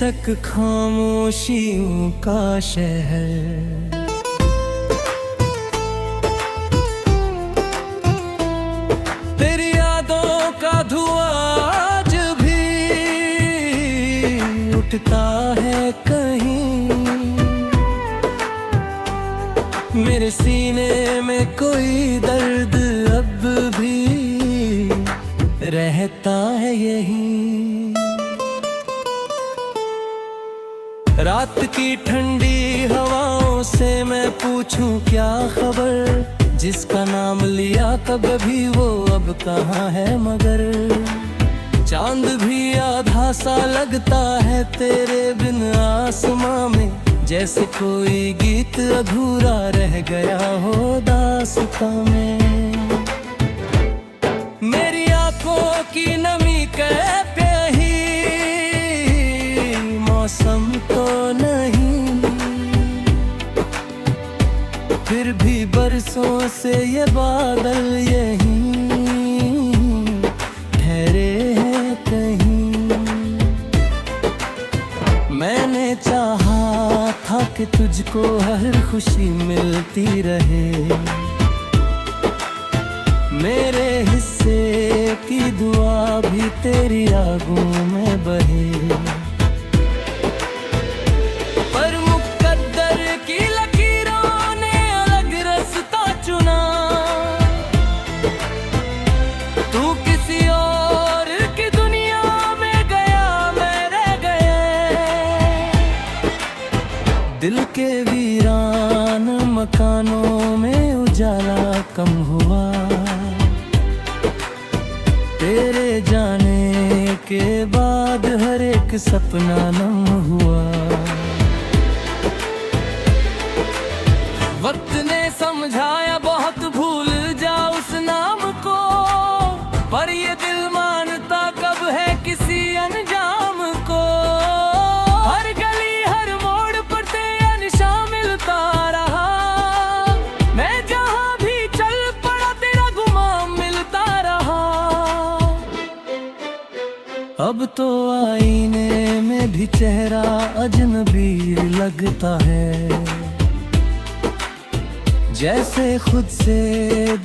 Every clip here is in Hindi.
बेशक खामोशियों का शहर, तेरी यादों का धुआं आज भी उठता है कहीं। मेरे सीने में कोई दर्द अब भी रहता है यहीं। रात की ठंडी हवाओं से मैं पूछूं क्या खबर, जिसका नाम लिया तब भी वो अब कहाँ है मगर। चांद भी आधा सा लगता है तेरे बिन आसमां में, जैसे कोई गीत अधूरा रह गया हो दास्तां में। मेरी आंखों की नमी कैफ यही, मौसम तो नहीं, फिर भी बरसों से ये बादल यहीं ठहरे हैं कहीं। मैंने चाहा था कि तुझको हर खुशी मिलती रहे, मेरे हिस्से की दुआ भी तेरी आगों में बहे। पर मुकद्दर की लकीरों ने अलग रास्ता चुना, तू किसी और की दुनिया में गया, मैं रह गया। दिल के वीरान मकानों में उजाला कम हुआ, तेरे जाने के बाद हर एक सपना नम हुआ। वक्त ने समझाया बहुत भूल जा उस नाम को, पर ये दिल मानता कब है किसी अनजाम को। हर गली हर मोड़ पर तेरा निशान मिलता रहा, मैं जहाँ भी चल पड़ा तेरा गुमान मिलता रहा। अब तो आईने में भी चेहरा अजनबी लगता है, जैसे खुद से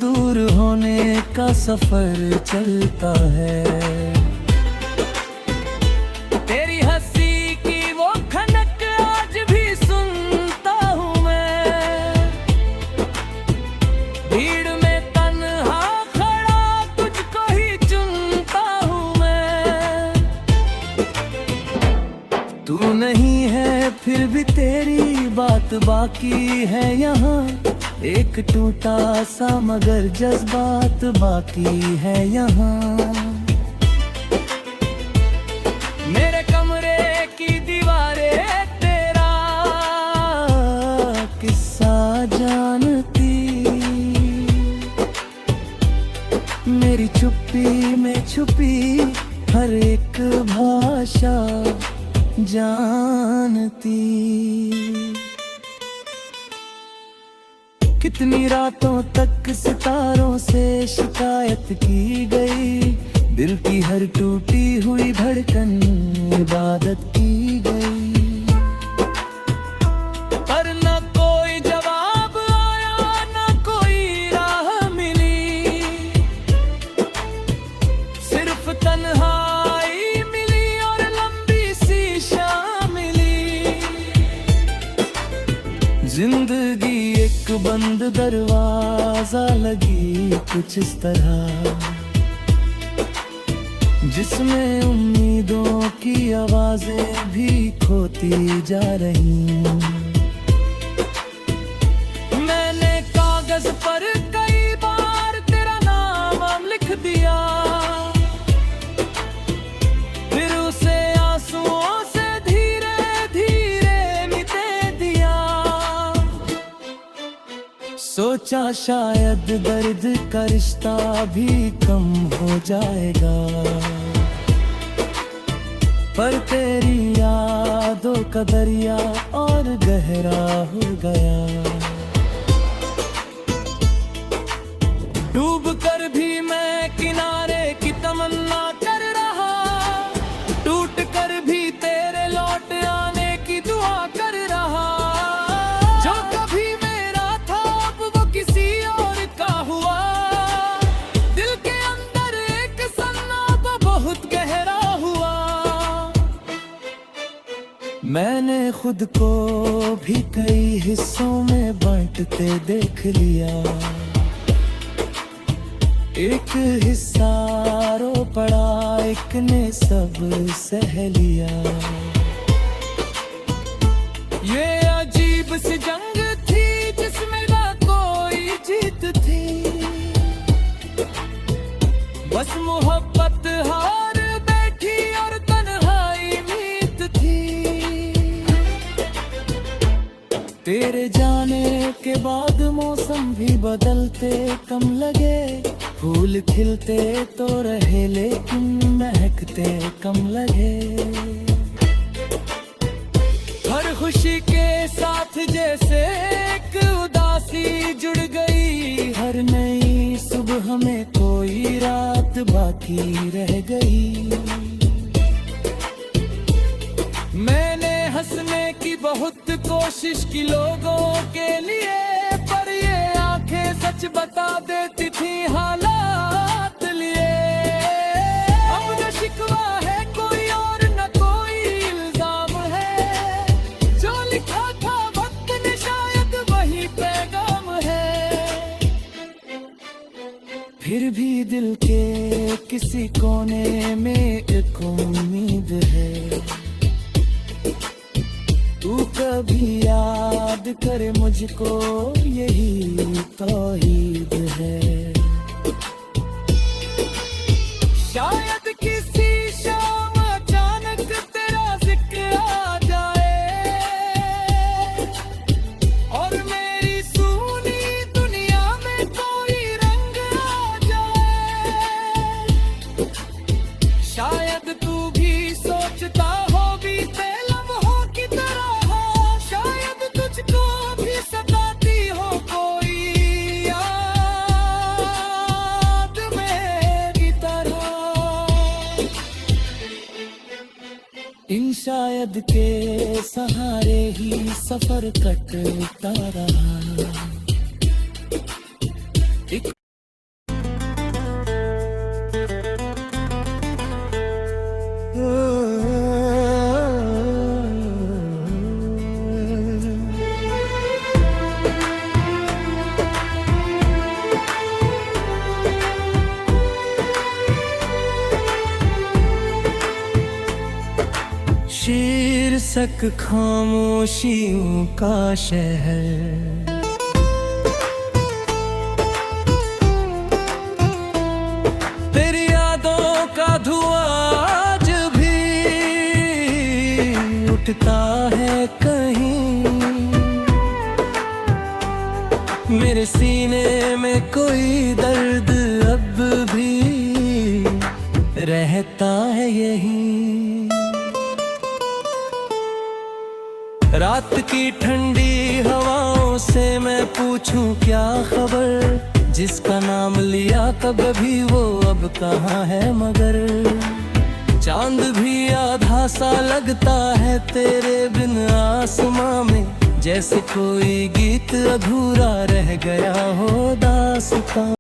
दूर होने का सफर चलता है। तेरी हंसी की वो खनक आज भी सुनता हूँ मैं, भीड़ में तन्हा खड़ा तुझको ही चुनता हूँ मैं। तू नहीं है फिर भी तेरी बात बाकी है यहाँ, एक टूटा सा मगर जज्बात बाकी है यहाँ। मेरे कमरे की दीवारें तेरा किस्सा जानती, मेरी चुप्पी में छुपी हर एक भाषा जानती। कितनी रातों तक सितारों से शिकायत की गई, दिल की हर टूटी हुई धड़कन इबादत की गई। पर न कोई जवाब आया न कोई राह मिली, सिर्फ तन्हाई मिली और लंबी सी शाम मिली। जिंदगी एक बंद दरवाजा लगी कुछ इस तरह, जिसमें उम्मीदों की आवाजें भी खोती जा रही। मैंने कागज पर कई बार तेरा नाम लिख दिया, फिर उसे आंसुओं से धीरे धीरे मिटे दिया। सोचा शायद दर्द का रिश्ता भी कम हो जाएगा, पर तेरी यादों का दरिया और गहरा हो गया। डूब कर भी मैं किनारे की तमन्ना कर रहा, टूट कर भी तेरे लौट मैंने खुद को भी कई हिस्सों में बांटते देख लिया। एक हिस्सा रो पड़ा, एक ने सब सह लिया। ये अजीब सी जंग थी जिसमें ना कोई जीत थी, बस मोहब्बत हार बैठी और तन्हाई मीत थी। तेरे जाने के बाद मौसम भी बदलते कम लगे, फूल खिलते तो रहे लेकिन महकते कम लगे। हर खुशी के साथ जैसे एक उदासी जुड़ गई, हर नई सुबह में कोई रात बाकी रह गई। मैंने हंसने की बहुत कोशिश की लोगों के लिए, पर ये आंखें सच बता देती थी हालात लिए। अब न शिकवा है कोई और न कोई इल्जाम है, जो लिखा था वक्त ने शायद वही पैगाम है। फिर भी दिल के किसी कोने में एक उम्मीद है, तू कभी याद करे मुझको, यही तौहीद है। शायद किसी शाम अचानक तेरा जिक्र आ जाए और मेरी सूनी दुनिया में कोई रंग आ जाए। शायद तू भी सोचता हो बीते लम्हों की तरह, भी सताती हो कोई याद मेरी तरह। इन शायद के सहारे ही सफर कटता रहा। शीर्षक खामोशियों का शहर, तेरी यादों का धुआं आज भी उठता है कहीं। मेरे सीने में कोई दर्द अब भी रहता है यहीं। रात की ठंडी हवाओं से मैं पूछूं क्या खबर, जिसका नाम लिया कभी वो अब कहाँ है मगर। चांद भी आधा सा लगता है तेरे बिन आसमां में, जैसे कोई गीत अधूरा रह गया हो दास्तां।